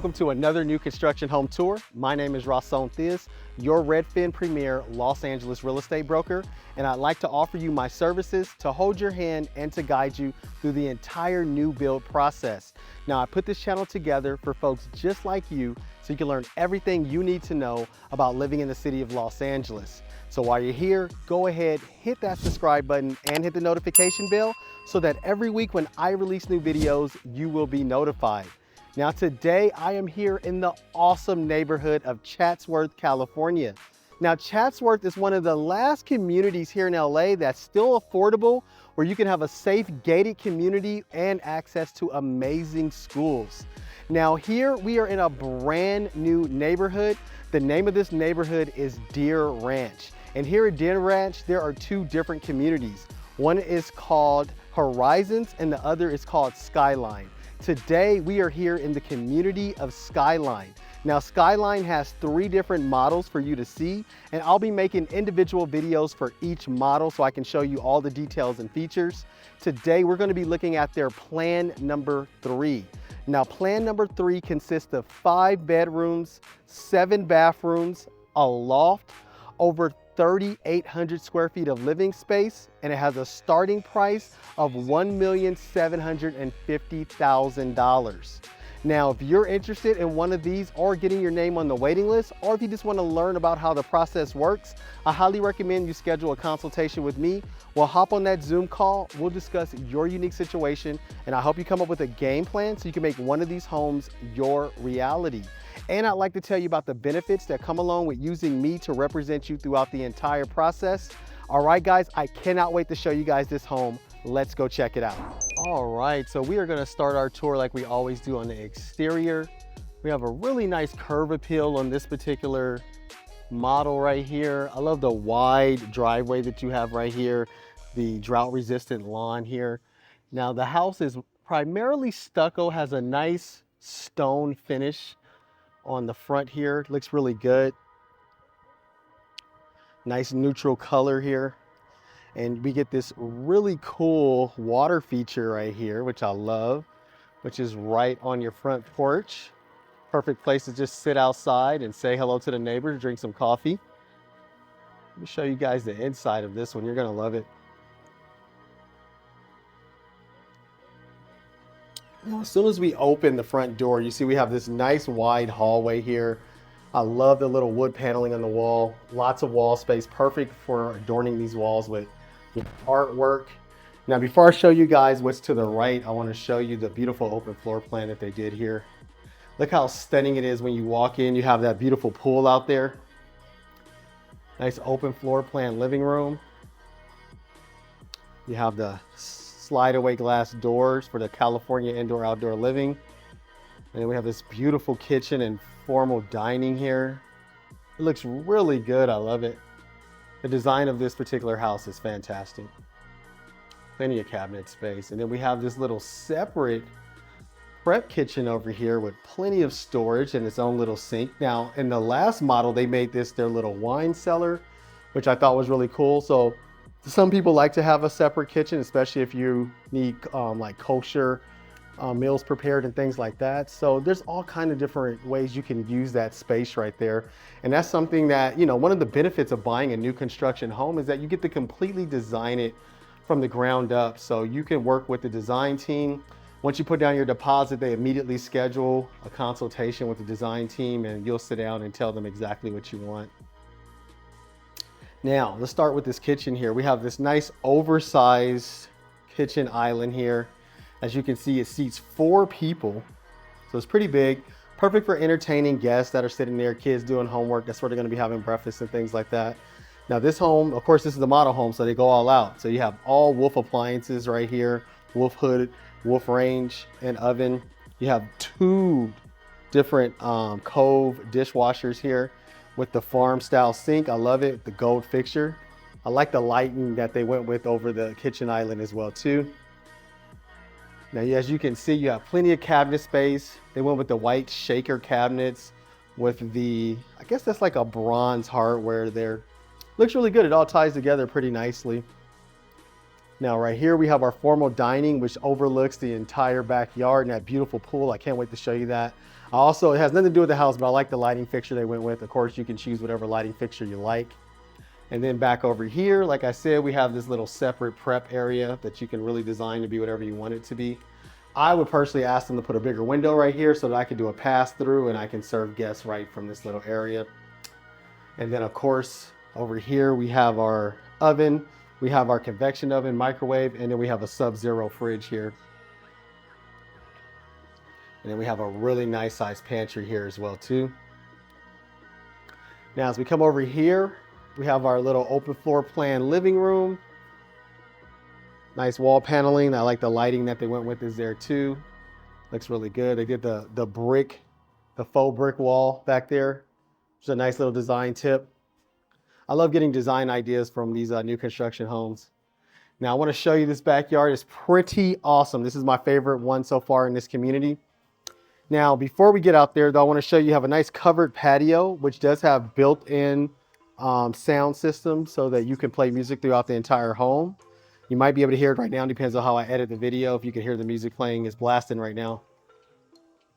Welcome to another new construction home tour. My name is Ra-sōn Theus, your Redfin Premier Los Angeles real estate broker, and I'd like to offer you my services to hold your hand and to guide you through the entire new build process. Now, I put this channel together for folks just like you so you can learn everything you need to know about living in the city of Los Angeles. So while you're here, go ahead, hit that subscribe button and hit the notification bell so that every week when I release new videos, you will be notified. Now today I am here in the awesome neighborhood of Chatsworth, California. Now Chatsworth is one of the last communities here in LA that's still affordable, where you can have a safe gated community and access to amazing schools. Now here we are in a brand new neighborhood. The name of this neighborhood is Deer Ranch. And here at Deer Ranch, there are two different communities. One is called Horizons and the other is called Skyline. Today, we are here in the community of Skyline. Now, Skyline has 3 different models for you to see, and I'll be making individual videos for each model so I can show you all the details and features. Today, we're gonna be looking at their plan number 3. Now, plan number 3 consists of 5 bedrooms, 7 bathrooms, a loft, over 3,800 square feet of living space, and it has a starting price of $1,750,000. Now, if you're interested in one of these or getting your name on the waiting list, or if you just want to learn about how the process works, I highly recommend you schedule a consultation with me. We'll hop on that Zoom call, we'll discuss your unique situation, and I hope you come up with a game plan so you can make one of these homes your reality. And I'd like to tell you about the benefits that come along with using me to represent you throughout the entire process. All right, guys, I cannot wait to show you guys this home. Let's go check it out. All right, so we are gonna start our tour like we always do on the exterior. We have a really nice curb appeal on this particular model right here. I love the wide driveway that you have right here, the drought-resistant lawn here. Now, the house is primarily stucco, has a nice stone finish on the front here. It looks really good. Nice neutral color here. And we get this really cool water feature right here, which I love, which is right on your front porch. Perfect place to just sit outside and say hello to the neighbors, drink some coffee. Let me show you guys the inside of this one. You're gonna love it. Now, as soon as we open the front door, you see we have this nice wide hallway here. I love the little wood paneling on the wall. Lots of wall space, perfect for adorning these walls with artwork. Now, before I show you guys what's to the right, I want to show you the beautiful open floor plan that they did here. Look how stunning it is when you walk in. You have that beautiful pool out there. Nice open floor plan living room. You have the slide away glass doors for the California indoor outdoor living. And then we have this beautiful kitchen and formal dining here. It looks really good. I love it. The design of this particular house is fantastic. Plenty of cabinet space. And then we have this little separate prep kitchen over here with plenty of storage and its own little sink. Now, in the last model, they made this their little wine cellar, which I thought was really cool. So some people like to have a separate kitchen, especially if you need like kosher meals prepared and things like that. So there's all kinds of different ways you can use that space right there. And that's something that, you know, one of the benefits of buying a new construction home is that you get to completely design it from the ground up. So you can work with the design team. Once you put down your deposit, they immediately schedule a consultation with the design team and you'll sit down and tell them exactly what you want. Now, let's start with this kitchen here. We have this nice oversized kitchen island here. As you can see, it seats 4 people. So it's pretty big, perfect for entertaining guests that are sitting there, kids doing homework. That's where they're gonna be having breakfast and things like that. Now this home, of course, this is the model home, so they go all out. So you have all Wolf appliances right here, Wolf hood, Wolf range and oven. You have 2 different Cove dishwashers here with the farm style sink. I love it, the gold fixture. I like the lighting that they went with over the kitchen island as well too. Now, as you can see, you have plenty of cabinet space. They went with the white shaker cabinets with the, I guess that's like a bronze hardware there. Looks really good. It all ties together pretty nicely. Now right here we have our formal dining, which overlooks the entire backyard and that beautiful pool. I can't wait to show you that. Also, it has nothing to do with the house, but I like the lighting fixture they went with. Of course, you can choose whatever lighting fixture you like. And then back over here, like I said, we have this little separate prep area that you can really design to be whatever you want it to be. I would personally ask them to put a bigger window right here so that I can do a pass through and I can serve guests right from this little area. And then of course, over here, we have our oven, we have our convection oven, microwave, and then we have a sub-zero fridge here. And then we have a really nice sized pantry here as well too. Now, as we come over here, we have our little open floor plan living room. Nice wall paneling. I like the lighting that they went with is there too. Looks really good. They did the brick, the faux brick wall back there. It's a nice little design tip. I love getting design ideas from these new construction homes. Now I want to show you this backyard. It's pretty awesome. This is my favorite one so far in this community. Now, before we get out there though, I want to show you have a nice covered patio, which does have built-in sound system so that you can play music throughout the entire home. You might be able to hear it right now. Depends on how I edit the video. If you can hear the music playing, it's blasting right now.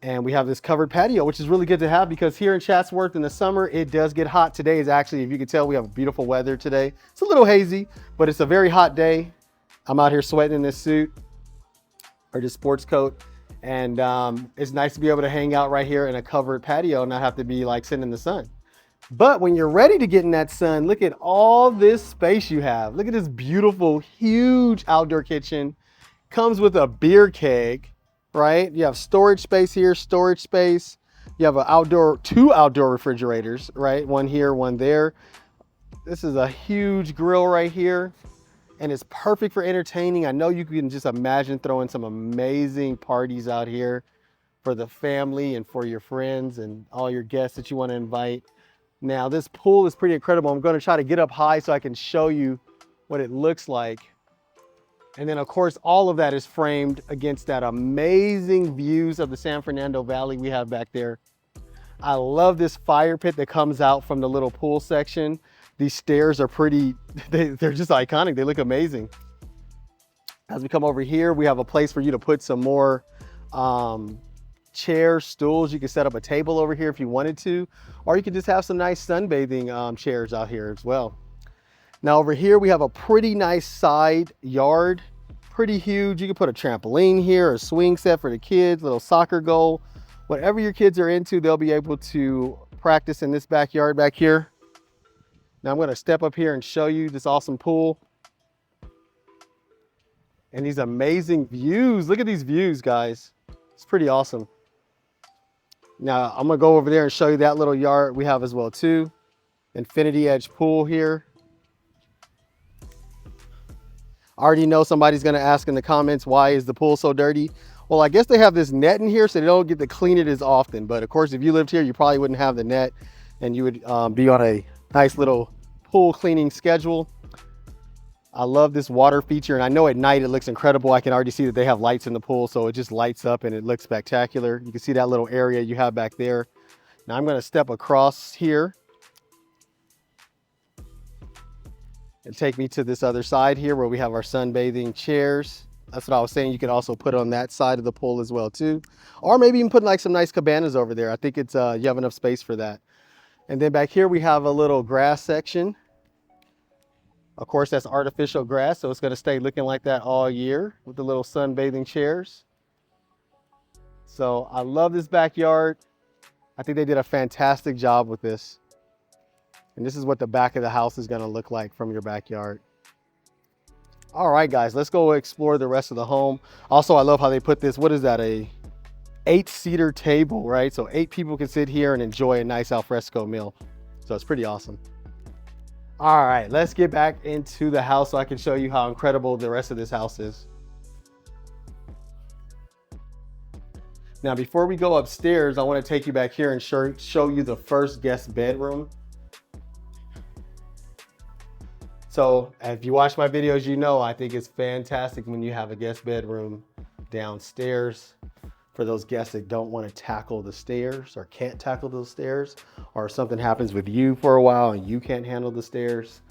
And we have this covered patio, which is really good to have because here in Chatsworth in the summer, it does get hot. Today is actually, if you can tell, we have beautiful weather today. It's a little hazy, but it's a very hot day. I'm out here sweating in this suit or this sports coat. And it's nice to be able to hang out right here in a covered patio and not have to be like sitting in the sun. But when you're ready to get in that sun, look at all this space you have. Look at this beautiful, huge outdoor kitchen. Comes with a beer keg, right? You have storage space here, storage space. You have two outdoor refrigerators, right? One here, one there. This is a huge grill right here. And it's perfect for entertaining. I know you can just imagine throwing some amazing parties out here for the family and for your friends and all your guests that you want to invite. Now, this pool is pretty incredible. I'm going to try to get up high so I can show you what it looks like. And then, of course, all of that is framed against that amazing views of the San Fernando Valley we have back there. I love this fire pit that comes out from the little pool section. These stairs are pretty, they're just iconic. They look amazing. As we come over here, we have a place for you to put some more chairs, stools. You can set up a table over here if you wanted to, or you could just have some nice sunbathing chairs out here as well. Now over here, we have a pretty nice side yard, pretty huge. You can put a trampoline here, a swing set for the kids, little soccer goal. Whatever your kids are into, they'll be able to practice in this backyard back here. Now I'm gonna step up here and show you this awesome pool. And these amazing views. Look at these views, guys. It's pretty awesome. Now I'm gonna go over there and show you that little yard we have as well too. Infinity edge pool here. I already know somebody's gonna ask in the comments, why is the pool so dirty? Well, I guess they have this net in here so they don't get to clean it as often. But of course, if you lived here, you probably wouldn't have the net and you would be on a nice little pool cleaning schedule. I love this water feature, and I know at night it looks incredible. I can already see that they have lights in the pool, so it just lights up and it looks spectacular. You can see that little area you have back there. Now I'm going to step across here and take me to this other side here where we have our sunbathing chairs. That's what I was saying. You can also put it on that side of the pool as well too, or maybe even put like some nice cabanas over there. I think it's you have enough space for that. And then back here we have a little grass section. Of course, that's artificial grass, so it's going to stay looking like that all year with the little sunbathing chairs. So I love this backyard. I think they did a fantastic job with this. And this is what the back of the house is going to look like from your backyard. All right, guys, let's go explore the rest of the home. Also, I love how they put this, what is that, a 8-seater table, right? So 8 people can sit here and enjoy a nice alfresco meal. So it's pretty awesome. All right, let's get back into the house so I can show you how incredible the rest of this house is. Now, before we go upstairs, I want to take you back here and show you the first guest bedroom. So if you watch my videos, you know I think it's fantastic when you have a guest bedroom downstairs for those guests that don't want to tackle the stairs or can't tackle those stairs, or something happens with you for a while and you can't handle the stairs.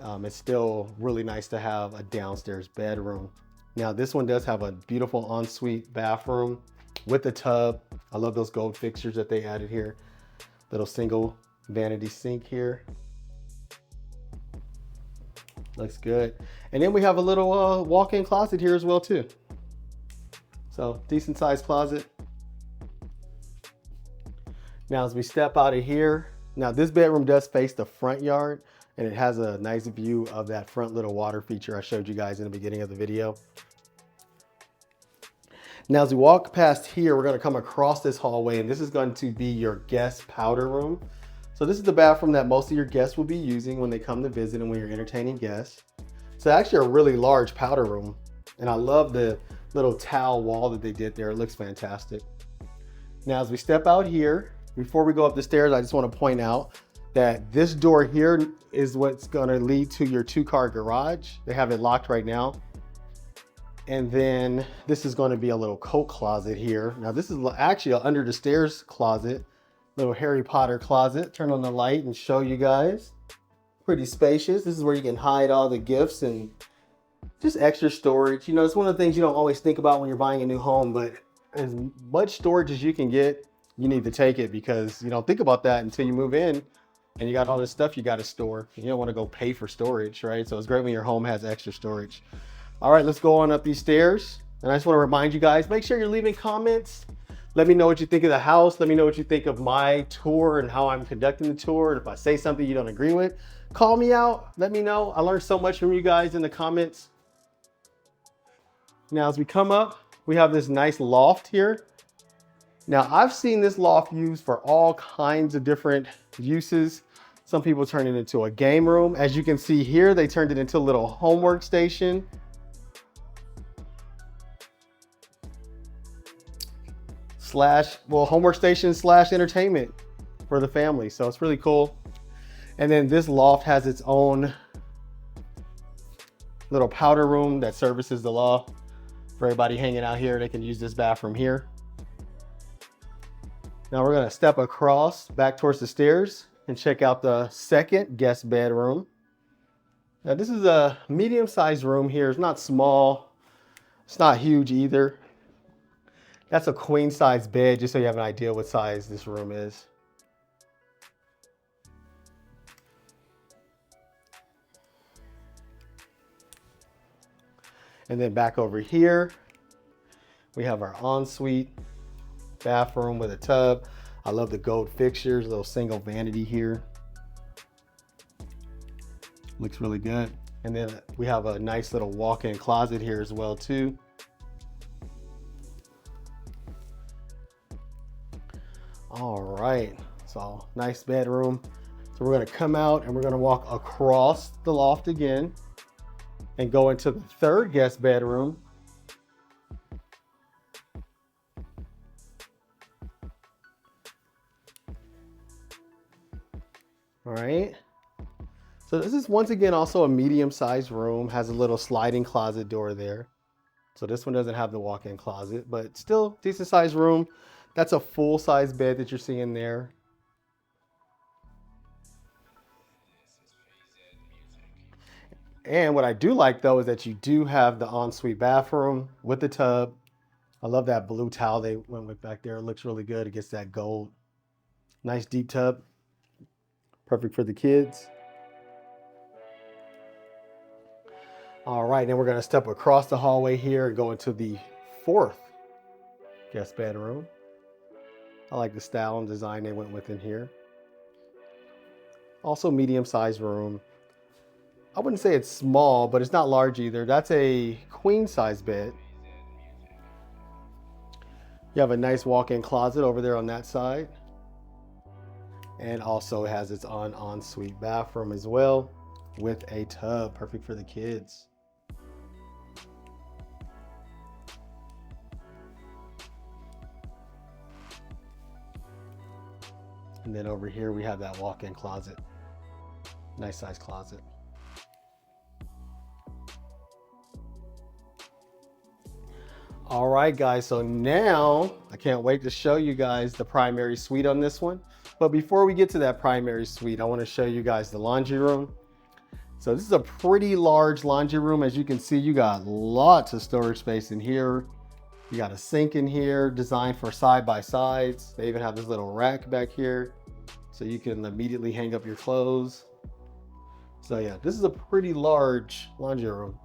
It's still really nice to have a downstairs bedroom. Now this one does have a beautiful ensuite bathroom. with the tub. I love those gold fixtures that they added here. Little single vanity sink here. Looks good. And then we have a little walk-in closet here as well too. So decent sized closet. Now as we step out of here, now this bedroom does face the front yard and it has a nice view of that front little water feature I showed you guys in the beginning of the video. Now as we walk past here, we're going to come across this hallway and this is going to be your guest powder room. So this is the bathroom that most of your guests will be using when they come to visit and when you're entertaining guests. So actually a really large powder room. And I love the little towel wall that they did there. It looks fantastic. Now as we step out here, before we go up the stairs, I just want to point out that this door here is what's going to lead to your 2-car garage. They have it locked right now. And then this is going to be a little coat closet here. Now this is actually an under the stairs closet, little Harry Potter closet. Turn on the light and show you guys. Pretty spacious. This is where you can hide all the gifts and just extra storage. You know, it's one of the things you don't always think about when you're buying a new home, but as much storage as you can get, you need to take it because you don't think about that until you move in and you got all this stuff you got to store. You don't want to go pay for storage, right? So it's great when your home has extra storage. All right, let's go on up these stairs. And I just want to remind you guys, make sure you're leaving comments. Let me know what you think of the house. Let me know what you think of my tour and how I'm conducting the tour. And if I say something you don't agree with, call me out. Let me know. I learned so much from you guys in the comments. Now, as we come up, we have this nice loft here. Now, I've seen this loft used for all kinds of different uses. Some people turn it into a game room. As you can see here, they turned it into a little homework station. Homework station / entertainment for the family. So it's really cool. And then this loft has its own little powder room that services the loft. For everybody hanging out here, they can use this bathroom here. Now we're gonna step across back towards the stairs and check out the second guest bedroom. Now this is a medium-sized room here. It's not small. It's not huge either. That's a queen size bed, just so you have an idea what size this room is. And then back over here, we have our ensuite bathroom with a tub. I love the gold fixtures, little single vanity here. Looks really good. And then we have a nice little walk-in closet here as well too. All right, so nice bedroom. So we're gonna come out and we're gonna walk across the loft again and go into the third guest bedroom. All right, so this is once again also a medium-sized room, has a little sliding closet door there. So this one doesn't have the walk-in closet, but still decent sized room. That's a full-size bed that you're seeing there. And what I do like though is that you do have the ensuite bathroom with the tub. I love that blue towel they went with back there. It looks really good. It gets that gold. Nice deep tub. Perfect for the kids. All right, then we're gonna step across the hallway here and go into the fourth guest bedroom. I like the style and design they went with in here. Also medium-sized room. I wouldn't say it's small, but it's not large either. That's a queen size bed. You have a nice walk-in closet over there on that side. And also it has its own ensuite bathroom as well with a tub, perfect for the kids. And then over here we have that walk-in closet. Nice size closet. All right, guys, so now I can't wait to show you guys the primary suite on this one. But before we get to that primary suite, I want to show you guys the laundry room. So this is a pretty large laundry room. As you can see, you got lots of storage space in here. You got a sink in here designed for side-by-sides. They even have this little rack back here so you can immediately hang up your clothes. So yeah, this is a pretty large laundry room.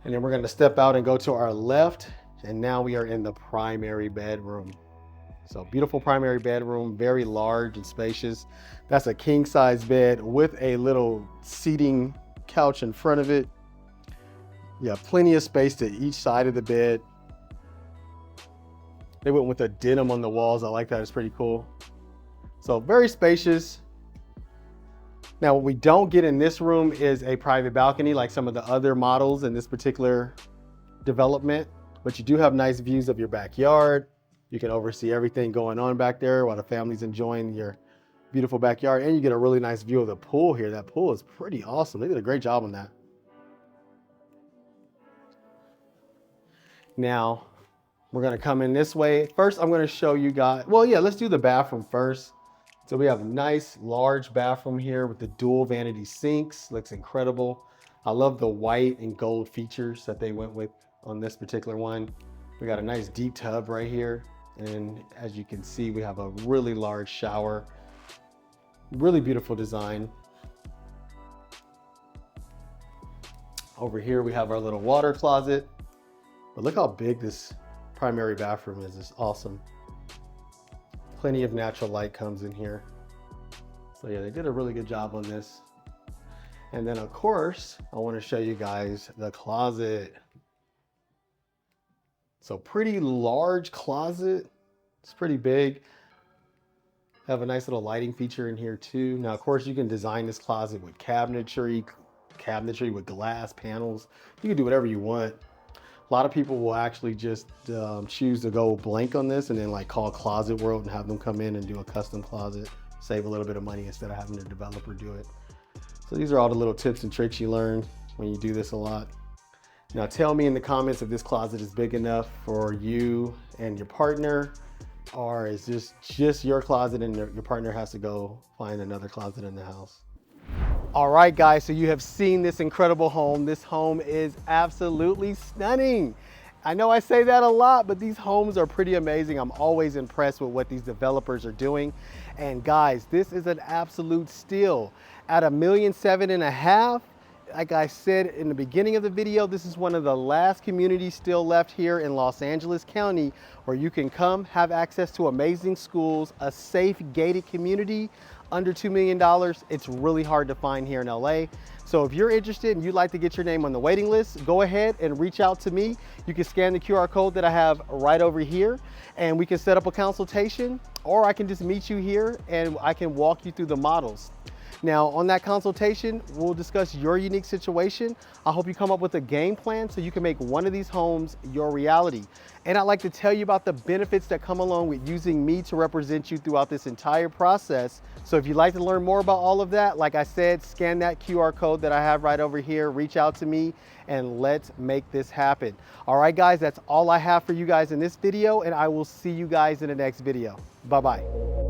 And then we're gonna step out and go to our left, and now we are in the primary bedroom. So beautiful primary bedroom, very large and spacious. That's a king size bed with a little seating couch in front of it. You have plenty of space to each side of the bed. They went with a denim on the walls. I like that, it's pretty cool. So very spacious. Now what we don't get in this room is a private balcony like some of the other models in this particular development, but you do have nice views of your backyard. You can oversee everything going on back there while the family's enjoying your beautiful backyard, and you get a really nice view of the pool here. That pool is pretty awesome. They did a great job on that. Now, we're gonna come in this way. First, I'm gonna show you guys, well, yeah, let's do the bathroom first. So we have a nice large bathroom here with the dual vanity sinks. Looks incredible. I love the white and gold features that they went with on this particular one. We got a nice deep tub right here. And as you can see, we have a really large shower. Really beautiful design. Over here, we have our little water closet. But look how big this primary bathroom is. It's awesome. Plenty of natural light comes in here. So yeah, they did a really good job on this. And then of course, I want to show you guys the closet. So pretty large closet. It's pretty big. Have a nice little lighting feature in here too. Now, of course, you can design this closet with cabinetry with glass panels. You can do whatever you want. A lot of people will actually just choose to go blank on this and then like call Closet World and have them come in and do a custom closet, save a little bit of money instead of having a developer do it. So these are all the little tips and tricks you learn when you do this a lot. Now tell me in the comments if this closet is big enough for you and your partner, or is this just your closet and your partner has to go find another closet in the house. All right, guys, so you have seen this incredible home. This home is absolutely stunning. I know I say that a lot, but these homes are pretty amazing. I'm always impressed with what these developers are doing. And guys, this is an absolute steal. At $1.7 million, like I said in the beginning of the video, this is one of the last communities still left here in Los Angeles County where you can come, have access to amazing schools, a safe gated community, under $2 million. It's really hard to find here in LA. So if you're interested and you'd like to get your name on the waiting list, go ahead and reach out to me. You can scan the QR code that I have right over here and we can set up a consultation, or I can just meet you here and I can walk you through the models. Now on that consultation, we'll discuss your unique situation. I hope you come up with a game plan so you can make one of these homes your reality. And I'd like to tell you about the benefits that come along with using me to represent you throughout this entire process. So if you'd like to learn more about all of that, like I said, scan that QR code that I have right over here, reach out to me, and let's make this happen. All right, guys, that's all I have for you guys in this video, and I will see you guys in the next video. Bye-bye.